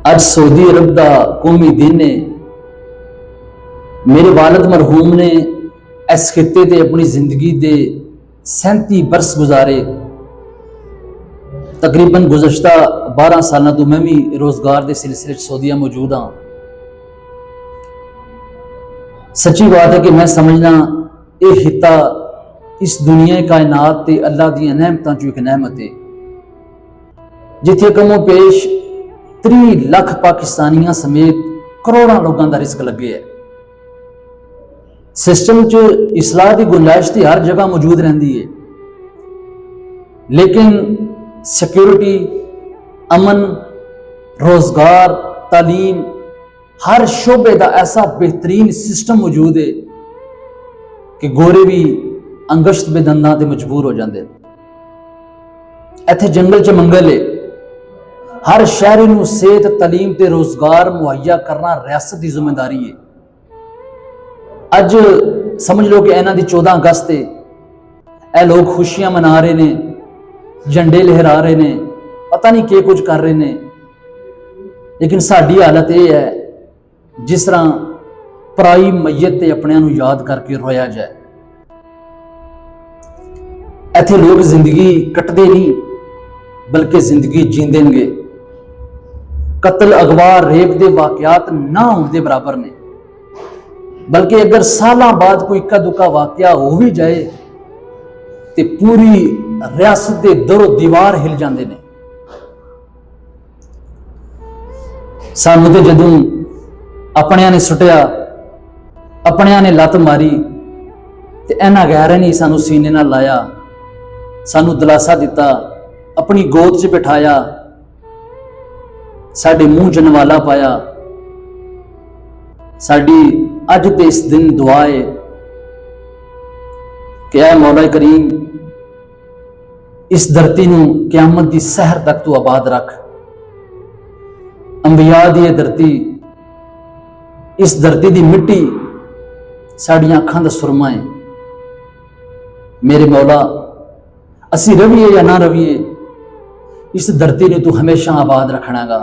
अज Saudi अरब का कौमी दिन है। मेरे वालिद मरहूम ने इस खिते से अपनी जिंदगी के 37 बरस गुजारे। तकरीबन गुज़श्ता 12 साल तो मैं भी रोज़गार के सिलसिले सऊदीया मौजूद हाँ। सच्ची बात है कि मैं समझना ये खिता इस दुनिया कायनात ते अल्लाह दी नेमतां चों एक नेमत है, जिथे कमों पेश 30 लाख पाकिस्तानियों समेत करोड़ों लोगों का रिस्क लगे है। सिस्टम च इसलाह की गुंजाइश तो हर जगह मौजूद रहती है, लेकिन सिक्योरिटी, अमन, रोजगार, तालीम, हर शोबे का ऐसा बेहतरीन सिस्टम मौजूद है कि गोरे भी अंगश्त बेदंदा ते मजबूर हो जाते। इत्थे जंगल च मंगल है। हर शहरी नूं सेहत, तालीम ते रोजगार मुहैया करना रियासत की जिम्मेदारी है। अज समझ लो कि इन्हां दी 14 अगस्त है, ए लोग खुशियां मना रहे ने, झंडे लहरा रहे ने, पता नहीं क्या कुछ कर रहे ने, लेकिन साडी हालत यह है जिस तरह पराई मैयत ते अपने नूं याद करके रोया जाए। इत्थे लोग जिंदगी कटदे नहीं बल्कि जिंदगी जींदे ने। कतल, अगवा, रेप के वाकयात ना होने के बराबर ने, बल्कि अगर सालों बाद कोई इक्का दुक्का वाकया हो भी जाए तो पूरी रियासत के दरो दीवार हिल जाते हैं। सानू तो जदों अपने ने सुटिया, अपने ने लत मारी तो इन्हां गैर नहीं सानू सीने नाल लाया, सानू दिलासा दिता, अपनी गोद च बिठाया, साडे मूँह च नवाला पाया। साडी अज ते इस दिन दुआ है कि ऐ मौला करीम इस धरती नूं क़यामत की सहर तक तू आबाद रख। अंबिया दी ये धरती, इस धरती की मिट्टी साड़ियां अखां दा सुरमा है। मेरे मौला असी रवीए या ना रवीए, इस धरती ने तू हमेशा आबाद रखना गा।